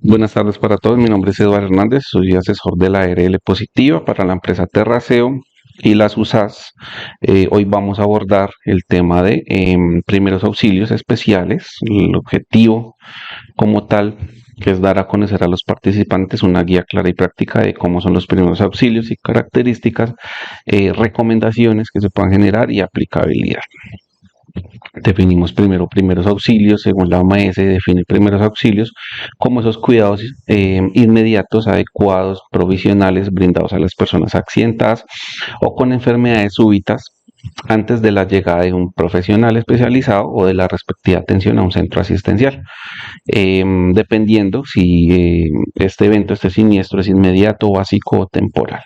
Buenas tardes para todos, mi nombre es Eduardo Hernández, soy asesor de la ARL Positiva para la empresa Terraceo y las USAS. Hoy vamos a abordar el tema de primeros auxilios especiales. El objetivo como tal, que es dar a conocer a los participantes una guía clara y práctica de cómo son los primeros auxilios y características, recomendaciones que se puedan generar y aplicabilidad. Definimos primero primeros auxilios, según la OMS define primeros auxilios como esos cuidados inmediatos, adecuados, provisionales brindados a las personas accidentadas o con enfermedades súbitas antes de la llegada de un profesional especializado o de la respectiva atención a un centro asistencial, dependiendo si este evento, este siniestro es inmediato, básico o temporal.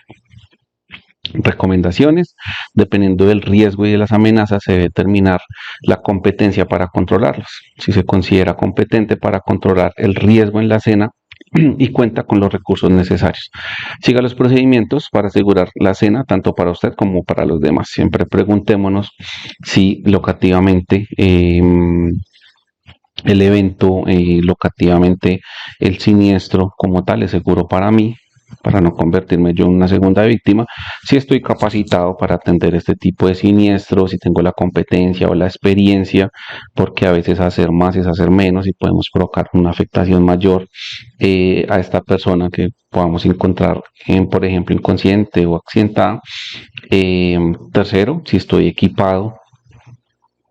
Recomendaciones: dependiendo del riesgo y de las amenazas, se debe determinar la competencia para controlarlos. Si se considera competente para controlar el riesgo en la escena y cuenta con los recursos necesarios. Siga los procedimientos para asegurar la cena tanto para usted como para los demás. Siempre preguntémonos si locativamente el evento, locativamente el siniestro como tal es seguro para mí, para no convertirme yo en una segunda víctima, si estoy capacitado para atender este tipo de siniestros, si tengo la competencia o la experiencia, porque a veces hacer más es hacer menos y podemos provocar una afectación mayor a esta persona que podamos encontrar, por ejemplo, inconsciente o accidentada. Tercero, si estoy equipado,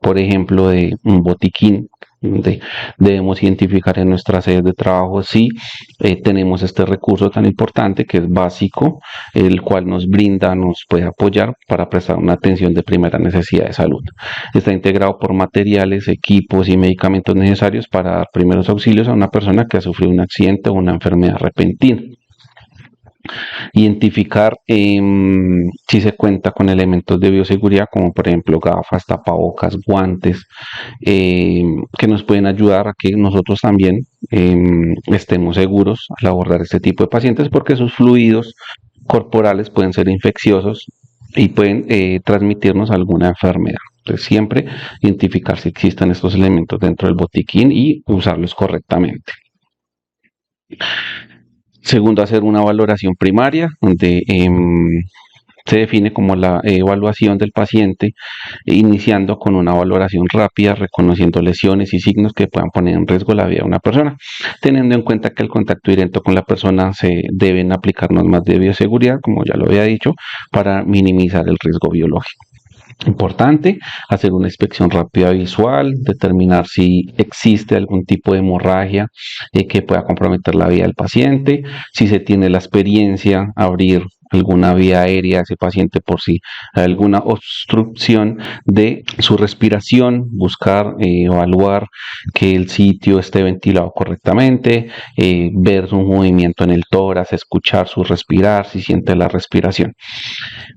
por ejemplo, de un botiquín. Debemos identificar en nuestras sedes de trabajo si tenemos este recurso tan importante que es básico, el cual nos brinda, nos puede apoyar para prestar una atención de primera necesidad de salud. Está integrado por materiales, equipos y medicamentos necesarios para dar primeros auxilios a una persona que ha sufrido un accidente o una enfermedad repentina. Identificar si se cuenta con elementos de bioseguridad, como por ejemplo gafas, tapabocas, guantes, que nos pueden ayudar a que nosotros también estemos seguros al abordar este tipo de pacientes, porque sus fluidos corporales pueden ser infecciosos y pueden transmitirnos alguna enfermedad. Entonces, siempre identificar si existen estos elementos dentro del botiquín y usarlos correctamente. Segundo, hacer una valoración primaria, donde se define como la evaluación del paciente, iniciando con una valoración rápida, reconociendo lesiones y signos que puedan poner en riesgo la vida de una persona, teniendo en cuenta que el contacto directo con la persona se deben aplicar normas de bioseguridad, como ya lo había dicho, para minimizar el riesgo biológico. Importante, hacer una inspección rápida visual, determinar si existe algún tipo de hemorragia que pueda comprometer la vida del paciente, si se tiene la experiencia, abrir alguna vía aérea a ese paciente por si hay alguna obstrucción de su respiración, buscar, evaluar que el sitio esté ventilado correctamente, ver su movimiento en el tórax, escuchar su respirar, si siente la respiración.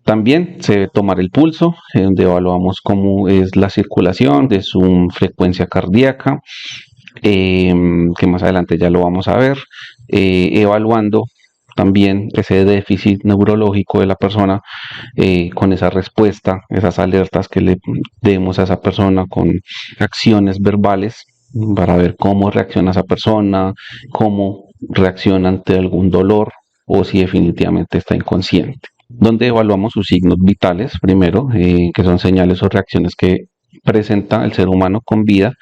También se debe tomar el pulso, donde evaluamos cómo es la circulación de su frecuencia cardíaca, que más adelante ya lo vamos a ver, evaluando también ese déficit neurológico de la persona, con esa respuesta, esas alertas que le demos a esa persona con acciones verbales para ver cómo reacciona esa persona, cómo reacciona ante algún dolor o si definitivamente está inconsciente, donde evaluamos sus signos vitales primero, que son señales o reacciones que presenta el ser humano con vida,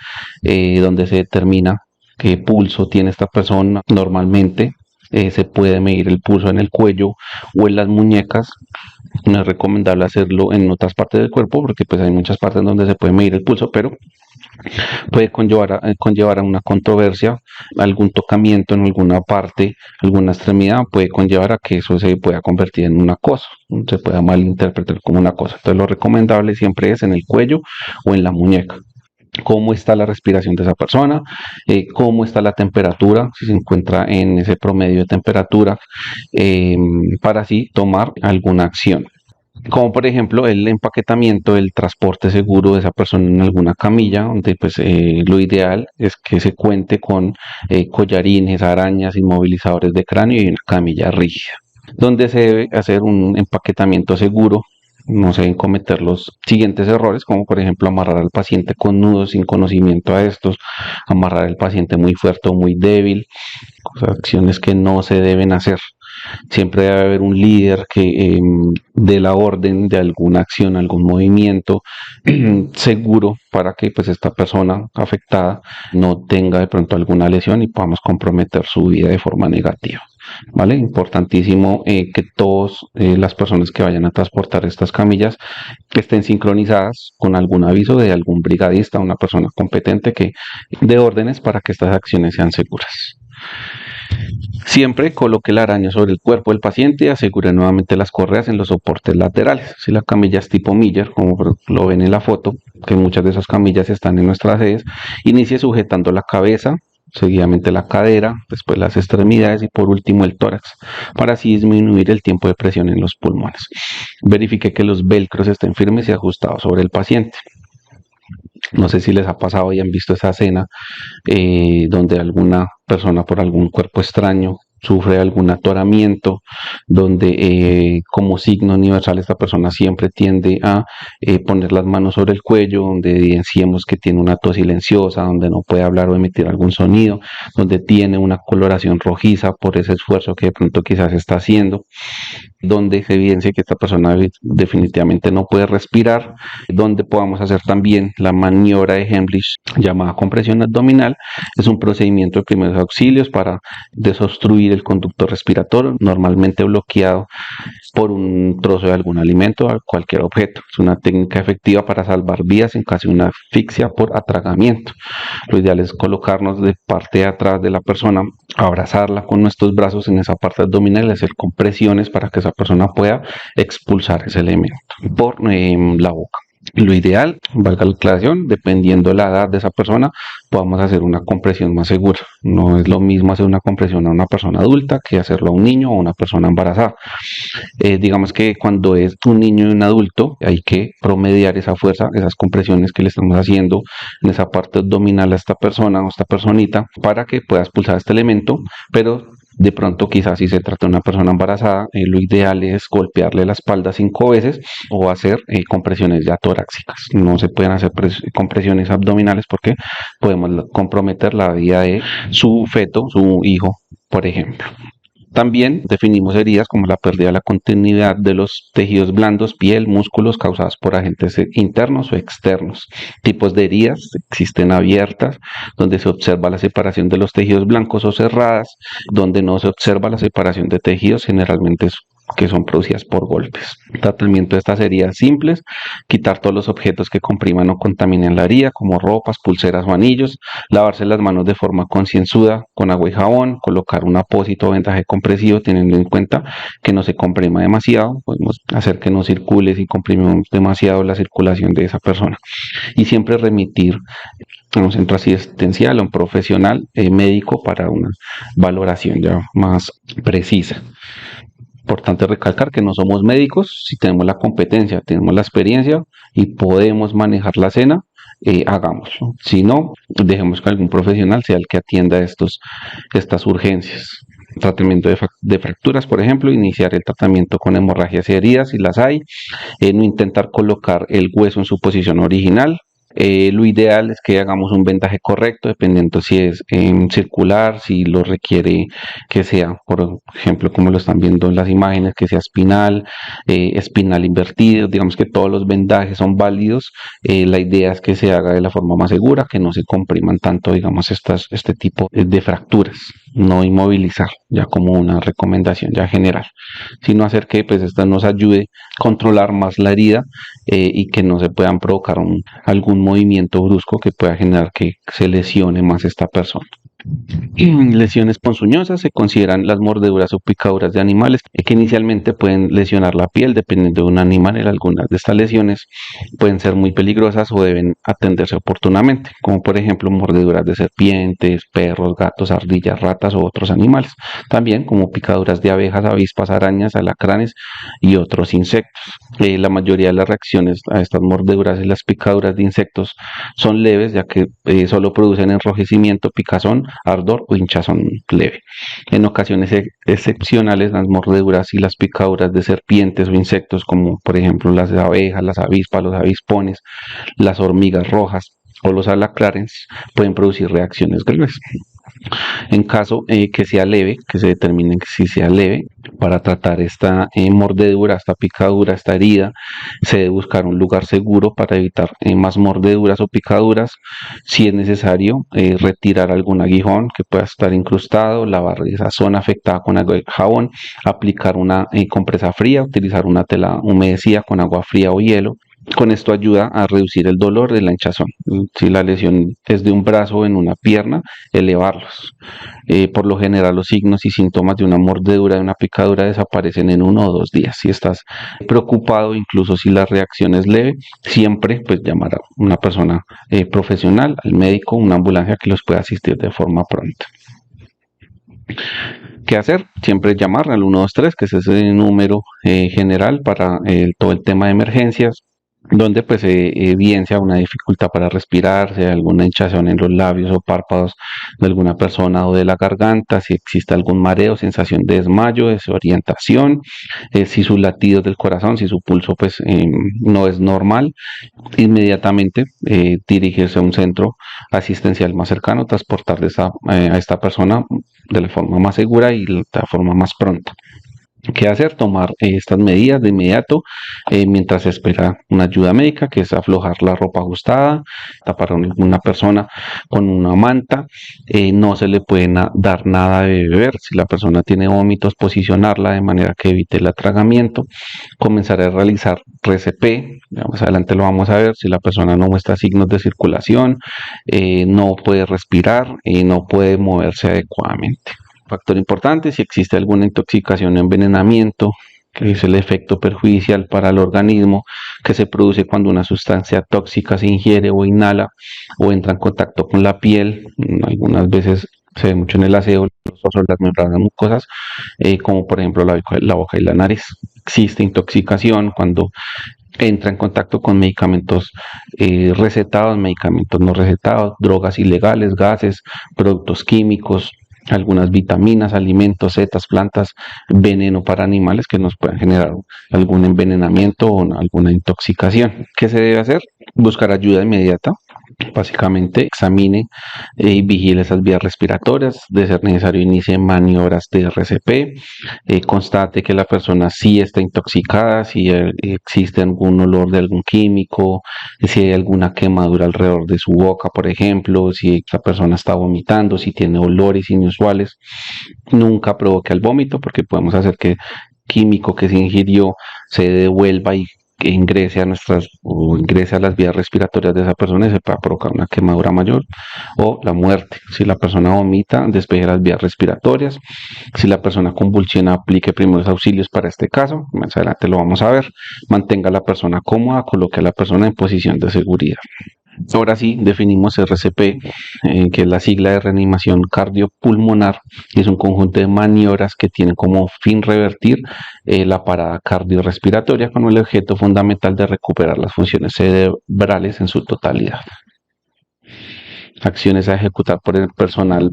donde se determina qué pulso tiene esta persona. Normalmente se puede medir el pulso en el cuello o en las muñecas. No es recomendable hacerlo en otras partes del cuerpo porque pues hay muchas partes donde se puede medir el pulso, pero puede conllevar a una controversia, algún tocamiento en alguna parte, alguna extremidad, puede conllevar a que eso se pueda convertir en una cosa, se pueda malinterpretar como una cosa. Entonces lo recomendable siempre es en el cuello o en la muñeca. Cómo está la respiración de esa persona, cómo está la temperatura, si se encuentra en ese promedio de temperatura, para así tomar alguna acción, como por ejemplo el empaquetamiento, el transporte seguro de esa persona en alguna camilla, donde pues lo ideal es que se cuente con collarines, arañas, inmovilizadores de cráneo y una camilla rígida, donde se debe hacer un empaquetamiento seguro. No se deben cometer los siguientes errores, como por ejemplo amarrar al paciente con nudos sin conocimiento a estos, amarrar al paciente muy fuerte o muy débil, acciones que no se deben hacer. Siempre debe haber un líder que dé la orden de alguna acción, algún movimiento seguro para que pues esta persona afectada no tenga de pronto alguna lesión y podamos comprometer su vida de forma negativa. ¿Vale? Importantísimo que todas las personas que vayan a transportar estas camillas estén sincronizadas con algún aviso de algún brigadista, una persona competente que dé órdenes para que estas acciones sean seguras. Siempre coloque la araña sobre el cuerpo del paciente y asegure nuevamente las correas en los soportes laterales. Si la camilla es tipo Miller, como lo ven en la foto, que muchas de esas camillas están en nuestras sedes, inicie sujetando la cabeza, seguidamente la cadera, después las extremidades y por último el tórax, para así disminuir el tiempo de presión en los pulmones. Verifique que los velcros estén firmes y ajustados sobre el paciente. No sé si les ha pasado y han visto esa escena donde alguna persona por algún cuerpo extraño sufre algún atoramiento, donde como signo universal esta persona siempre tiende a poner las manos sobre el cuello, donde evidenciemos que tiene una tos silenciosa, donde no puede hablar o emitir algún sonido, donde tiene una coloración rojiza por ese esfuerzo que de pronto quizás está haciendo, donde se evidencia que esta persona definitivamente no puede respirar, donde podamos hacer también la maniobra de Heimlich llamada compresión abdominal. Es un procedimiento de primeros auxilios para desobstruir el conducto respiratorio, normalmente bloqueado por un trozo de algún alimento o cualquier objeto. Es una técnica efectiva para salvar vidas en caso de una asfixia por atragamiento. Lo ideal es colocarnos de parte de atrás de la persona, abrazarla con nuestros brazos en esa parte abdominal y hacer compresiones para que esa persona pueda expulsar ese elemento por la boca. Lo ideal, valga la aclaración, dependiendo de la edad de esa persona, podamos hacer una compresión más segura. No es lo mismo hacer una compresión a una persona adulta que hacerlo a un niño o a una persona embarazada. Digamos que cuando es un niño y un adulto, hay que promediar esa fuerza, esas compresiones que le estamos haciendo en esa parte abdominal a esta persona o esta personita para que pueda expulsar este elemento, pero de pronto quizás si se trata de una persona embarazada, lo ideal es golpearle la espalda 5 veces o hacer compresiones ya torácicas. No se pueden hacer compresiones abdominales porque podemos comprometer la vida de su feto, su hijo, por ejemplo. También definimos heridas como la pérdida de la continuidad de los tejidos blandos, piel, músculos causadas por agentes internos o externos. Tipos de heridas existen abiertas, donde se observa la separación de los tejidos blancos o cerradas, donde no se observa la separación de tejidos, generalmente que son producidas por golpes. Tratamiento de estas heridas simples: quitar todos los objetos que compriman o contaminen la herida, como ropas, pulseras o anillos, lavarse las manos de forma concienzuda con agua y jabón, colocar un apósito o vendaje compresivo teniendo en cuenta que no se comprima demasiado, podemos hacer que no circule si comprimimos demasiado la circulación de esa persona, y siempre remitir a un centro asistencial o un profesional médico para una valoración ya más precisa. Importante recalcar que no somos médicos. Si tenemos la competencia, tenemos la experiencia y podemos manejar la escena, hagámoslo. Si no, dejemos que algún profesional sea el que atienda estas urgencias. Tratamiento de fracturas, por ejemplo, iniciar el tratamiento con hemorragias y heridas si las hay, no intentar colocar el hueso en su posición original. Lo ideal es que hagamos un vendaje correcto, dependiendo si es circular, si lo requiere que sea, por ejemplo, como lo están viendo en las imágenes, que sea espinal, espinal invertido. Digamos que todos los vendajes son válidos. La idea es que se haga de la forma más segura, que no se compriman tanto, digamos, este tipo de fracturas. No inmovilizar, ya como una recomendación ya general, sino hacer que pues esta nos ayude a controlar más la herida y que no se puedan provocar algún movimiento brusco que pueda generar que se lesione más esta persona. Lesiones ponzoñosas: se consideran las mordeduras o picaduras de animales que inicialmente pueden lesionar la piel dependiendo de un animal. Algunas de estas lesiones pueden ser muy peligrosas o deben atenderse oportunamente, como por ejemplo mordeduras de serpientes, perros, gatos, ardillas, ratas o otros animales. También como picaduras de abejas, avispas, arañas, alacranes y otros insectos. La mayoría de las reacciones a estas mordeduras y las picaduras de insectos son leves, ya que solo producen enrojecimiento, picazón, ardor o hinchazón leve. En ocasiones excepcionales, las mordeduras y las picaduras de serpientes o insectos, como por ejemplo las abejas, las avispas, los avispones, las hormigas rojas o los alacranes, pueden producir reacciones graves. En caso que sea leve, que se determine que sí sea leve, para tratar esta mordedura, esta picadura, esta herida, se debe buscar un lugar seguro para evitar más mordeduras o picaduras. Si es necesario, retirar algún aguijón que pueda estar incrustado, lavar esa zona afectada con agua y jabón, aplicar una compresa fría, utilizar una tela humedecida con agua fría o hielo. Con esto ayuda a reducir el dolor de la hinchazón. Si la lesión es de un brazo o en una pierna, elevarlos. Por lo general, los signos y síntomas de una mordedura, de una picadura, desaparecen en 1 o 2 días. Si estás preocupado, incluso si la reacción es leve, siempre pues llamar a una persona profesional, al médico, una ambulancia que los pueda asistir de forma pronta. ¿Qué hacer? Siempre llamar al 123, que es ese número general para todo el tema de emergencias, donde pues bien sea una dificultad para respirar, sea alguna hinchazón en los labios o párpados de alguna persona o de la garganta, si existe algún mareo, sensación de desmayo, desorientación, si sus latidos del corazón, si su pulso pues no es normal, inmediatamente dirigirse a un centro asistencial más cercano, transportar a esta persona de la forma más segura y de la forma más pronta. ¿Qué hacer? Tomar estas medidas de inmediato mientras se espera una ayuda médica, que es aflojar la ropa ajustada, tapar a una persona con una manta, no se le puede dar nada de beber, si la persona tiene vómitos, posicionarla de manera que evite el atragamiento, comenzar a realizar RCP, más adelante lo vamos a ver, si la persona no muestra signos de circulación, no puede respirar y no puede moverse adecuadamente. Factor importante, si existe alguna intoxicación o envenenamiento, que es el efecto perjudicial para el organismo que se produce cuando una sustancia tóxica se ingiere o inhala o entra en contacto con la piel. Algunas veces se ve mucho en el aseo, los ojos, las membranas mucosas, como por ejemplo la boca y la nariz. Existe intoxicación cuando entra en contacto con medicamentos recetados, medicamentos no recetados, drogas ilegales, gases, productos químicos, algunas vitaminas, alimentos, setas, plantas, veneno para animales que nos puedan generar algún envenenamiento o alguna intoxicación. ¿Qué se debe hacer? Buscar ayuda inmediata. Básicamente examine y vigile esas vías respiratorias, de ser necesario inicie maniobras de RCP, constate que la persona sí está intoxicada, si existe algún olor de algún químico, si hay alguna quemadura alrededor de su boca, por ejemplo, si la persona está vomitando, si tiene olores inusuales. Nunca provoque el vómito porque podemos hacer que químico que se ingirió se devuelva y que ingrese a nuestras o ingrese a las vías respiratorias de esa persona y se pueda provocar una quemadura mayor o la muerte. Si la persona vomita, despeje las vías respiratorias. Si la persona convulsiona, aplique primeros auxilios para este caso. Más adelante lo vamos a ver. Mantenga a la persona cómoda, coloque a la persona en posición de seguridad. Ahora sí, definimos RCP, que es la sigla de reanimación cardiopulmonar, y es un conjunto de maniobras que tienen como fin revertir la parada cardiorrespiratoria con el objeto fundamental de recuperar las funciones cerebrales en su totalidad. Acciones a ejecutar por el personal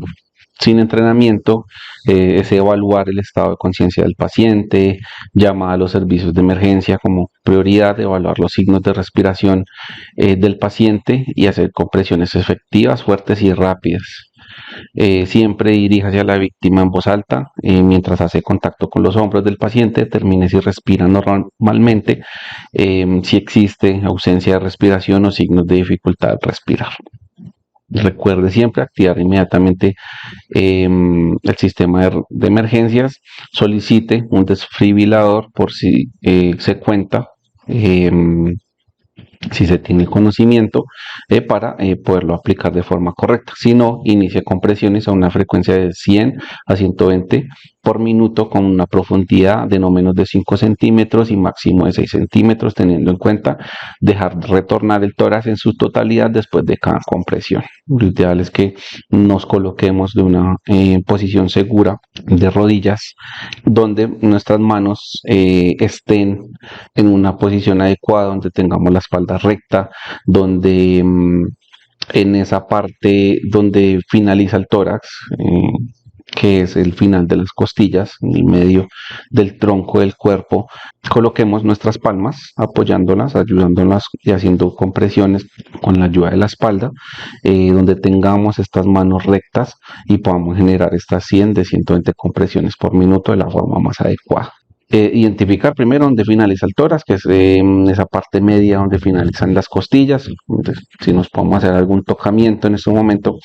sin entrenamiento, es evaluar el estado de conciencia del paciente, llamar a los servicios de emergencia como prioridad, evaluar los signos de respiración del paciente y hacer compresiones efectivas, fuertes y rápidas. Siempre dirija hacia la víctima en voz alta mientras hace contacto con los hombros del paciente, determine si respira normalmente, si existe ausencia de respiración o signos de dificultad al respirar. Recuerde siempre activar inmediatamente el sistema de emergencias, solicite un desfibrilador por si se cuenta, si se tiene el conocimiento, para poderlo aplicar de forma correcta. Si no, inicie compresiones a una frecuencia de 100 a 120 por minuto con una profundidad de no menos de 5 centímetros y máximo de 6 centímetros, teniendo en cuenta dejar retornar el tórax en su totalidad después de cada compresión. Lo ideal es que nos coloquemos de una posición segura de rodillas, donde nuestras manos estén en una posición adecuada, donde tengamos la espalda recta, donde en esa parte donde finaliza el tórax, que es el final de las costillas, en el medio del tronco del cuerpo. Coloquemos nuestras palmas, apoyándolas, ayudándolas y haciendo compresiones con la ayuda de la espalda, donde tengamos estas manos rectas y podamos generar estas 100 de 120 compresiones por minuto de la forma más adecuada. Identificar primero dónde finaliza el tórax, que es esa parte media donde finalizan las costillas. Entonces, si nos podemos hacer algún tocamiento en este momento,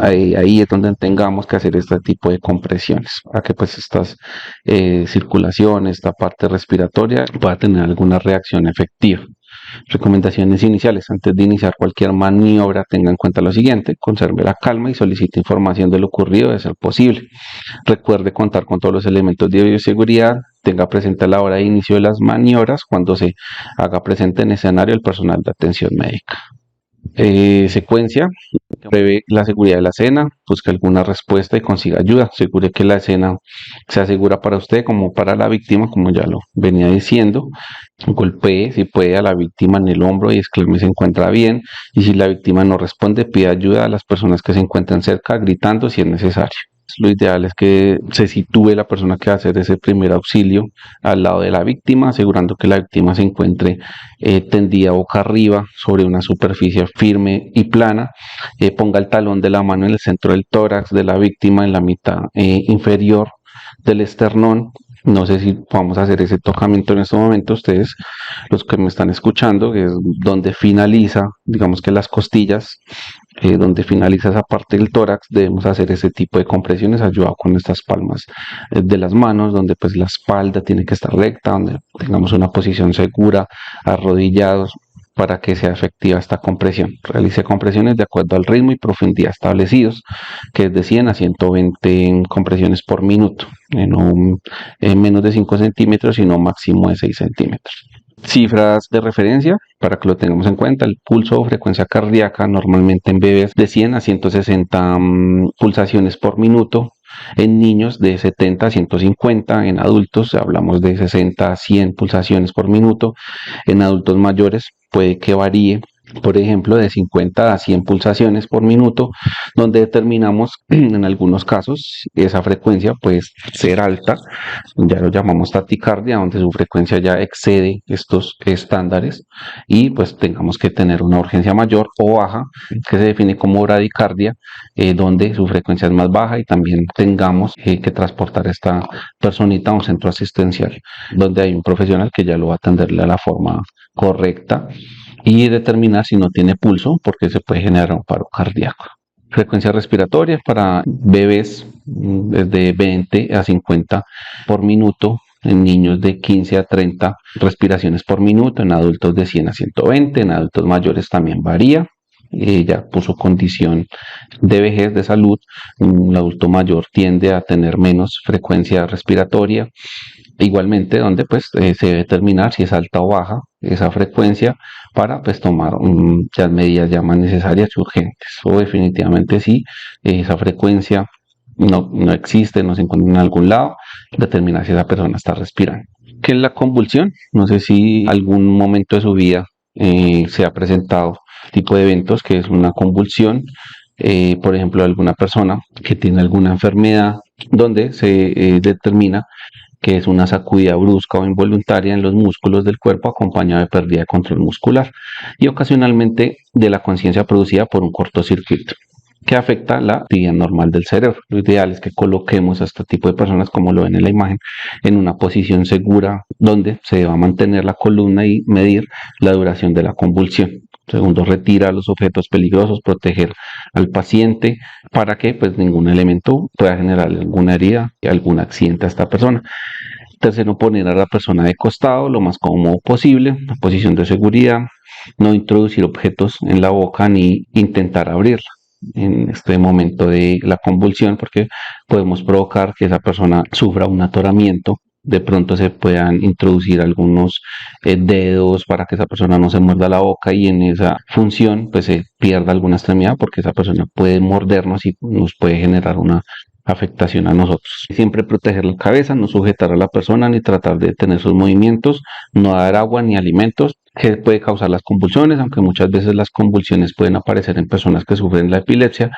ahí es donde tengamos que hacer este tipo de compresiones, para que pues estas circulaciones, esta parte respiratoria pueda tener alguna reacción efectiva. Recomendaciones iniciales. Antes de iniciar cualquier maniobra, tenga en cuenta lo siguiente: conserve la calma y solicite información de lo ocurrido de ser posible. Recuerde contar con todos los elementos de bioseguridad. Tenga presente a la hora de inicio de las maniobras cuando se haga presente en escenario el personal de atención médica. Secuencia: prevé la seguridad de la escena, busque alguna respuesta y consiga ayuda. Asegure que la escena sea segura para usted como para la víctima, como ya lo venía diciendo. Golpee si puede a la víctima en el hombro y exclame si se encuentra bien, y si la víctima no responde, pida ayuda a las personas que se encuentren cerca, gritando si es necesario. Lo ideal es que se sitúe la persona que va a hacer ese primer auxilio al lado de la víctima, asegurando que la víctima se encuentre tendida boca arriba sobre una superficie firme y plana. Ponga el talón de la mano en el centro del tórax de la víctima, en la mitad inferior del esternón. No sé si podemos hacer ese tocamiento en este momento, ustedes, los que me están escuchando, que es donde finaliza, digamos que las costillas, donde finaliza esa parte del tórax. Debemos hacer ese tipo de compresiones ayudado con estas palmas de las manos, donde pues la espalda tiene que estar recta, donde tengamos una posición segura, arrodillados, para que sea efectiva esta compresión. Realice compresiones de acuerdo al ritmo y profundidad establecidos, que es de 100 a 120 compresiones por minuto, en menos de 5 centímetros, sino máximo de 6 centímetros. Cifras de referencia para que lo tengamos en cuenta: el pulso o frecuencia cardíaca normalmente en bebés de 100 a 160 pulsaciones por minuto, en niños de 70 a 150, en adultos hablamos de 60 a 100 pulsaciones por minuto, en adultos mayores puede que varíe, por ejemplo, de 50 a 100 pulsaciones por minuto, donde determinamos en algunos casos esa frecuencia puede ser alta, ya lo llamamos taticardia, donde su frecuencia ya excede estos estándares y pues tengamos que tener una urgencia mayor, o baja, que se define como bradicardia, donde su frecuencia es más baja y también tengamos que transportar a esta personita a un centro asistencial, donde hay un profesional que ya lo va a atenderle a la forma correcta y determinar si no tiene pulso, porque se puede generar un paro cardíaco. Frecuencia respiratoria para bebés desde 20 a 50 por minuto, en niños de 15 a 30 respiraciones por minuto, en adultos de 100 a 120, en adultos mayores también varía. Ya por su condición de vejez, de salud, un adulto mayor tiende a tener menos frecuencia respiratoria. Igualmente, donde pues se debe determinar si es alta o baja esa frecuencia para pues tomar las medidas ya más necesarias y urgentes, o definitivamente si esa frecuencia no existe, no se encuentra en algún lado, determinar si esa persona está respirando. ¿Qué es la convulsión? No sé si algún momento de su vida se ha presentado tipo de eventos que es una convulsión, por ejemplo, alguna persona que tiene alguna enfermedad, donde se determina que es una sacudida brusca o involuntaria en los músculos del cuerpo acompañada de pérdida de control muscular y ocasionalmente de la conciencia producida por un cortocircuito que afecta la actividad normal del cerebro. Lo ideal es que coloquemos a este tipo de personas, como lo ven en la imagen, en una posición segura donde se va a mantener la columna y medir la duración de la convulsión. Segundo, retira los objetos peligrosos, proteger al paciente para que pues ningún elemento pueda generar alguna herida y algún accidente a esta persona. Tercero, poner a la persona de costado lo más cómodo posible, la posición de seguridad, no introducir objetos en la boca ni intentar abrirla en este momento de la convulsión, porque podemos provocar que esa persona sufra un atoramiento. De pronto se puedan introducir algunos dedos para que esa persona no se muerda la boca, y en esa función pues se pierda alguna extremidad, porque esa persona puede mordernos y nos puede generar una afectación a nosotros. Siempre proteger la cabeza, no sujetar a la persona ni tratar de detener sus movimientos, no dar agua ni alimentos, que puede causar las convulsiones, aunque muchas veces las convulsiones pueden aparecer en personas que sufren la epilepsia.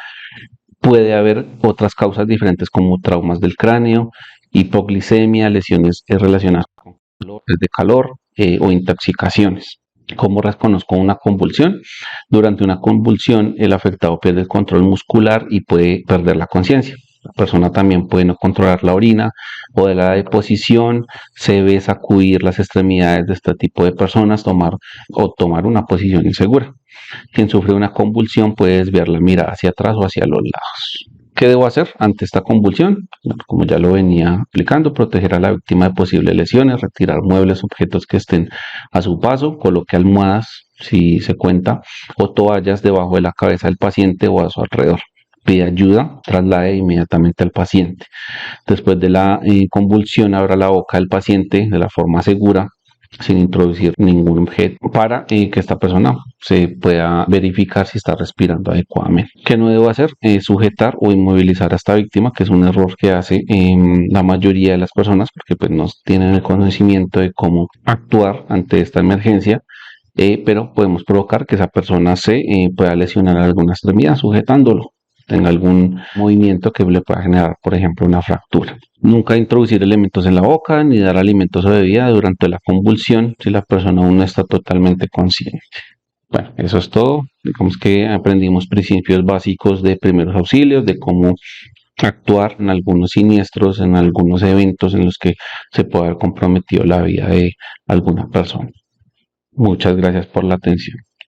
Puede haber otras causas diferentes como traumas del cráneo, hipoglicemia, lesiones relacionadas con dolores de calor o intoxicaciones. ¿Cómo reconozco una convulsión? Durante una convulsión, el afectado pierde el control muscular y puede perder la conciencia. La persona también puede no controlar la orina o de la deposición, se debe sacudir las extremidades de este tipo de personas, tomar una posición insegura. Quien sufre una convulsión puede desviar la mirada hacia atrás o hacia los lados. ¿Qué debo hacer ante esta convulsión? Bueno, como ya lo venía explicando, proteger a la víctima de posibles lesiones, retirar muebles, objetos que estén a su paso, coloque almohadas, si se cuenta, o toallas debajo de la cabeza del paciente o a su alrededor. Pide ayuda, traslade inmediatamente al paciente. Después de la convulsión, abra la boca del paciente de la forma segura, sin introducir ningún objeto, para que esta persona se pueda verificar si está respirando adecuadamente. ¿Qué no debo hacer? Sujetar o inmovilizar a esta víctima, que es un error que hace la mayoría de las personas, porque pues no tienen el conocimiento de cómo actuar ante esta emergencia. Pero podemos provocar que esa persona se pueda lesionar alguna extremidad sujetándolo, tenga algún movimiento que le pueda generar, por ejemplo, una fractura. Nunca introducir elementos en la boca ni dar alimentos o bebida durante la convulsión si la persona aún no está totalmente consciente. Bueno, eso es todo. Digamos que aprendimos principios básicos de primeros auxilios, de cómo actuar en algunos siniestros, en algunos eventos en los que se puede haber comprometido la vida de alguna persona. Muchas gracias por la atención.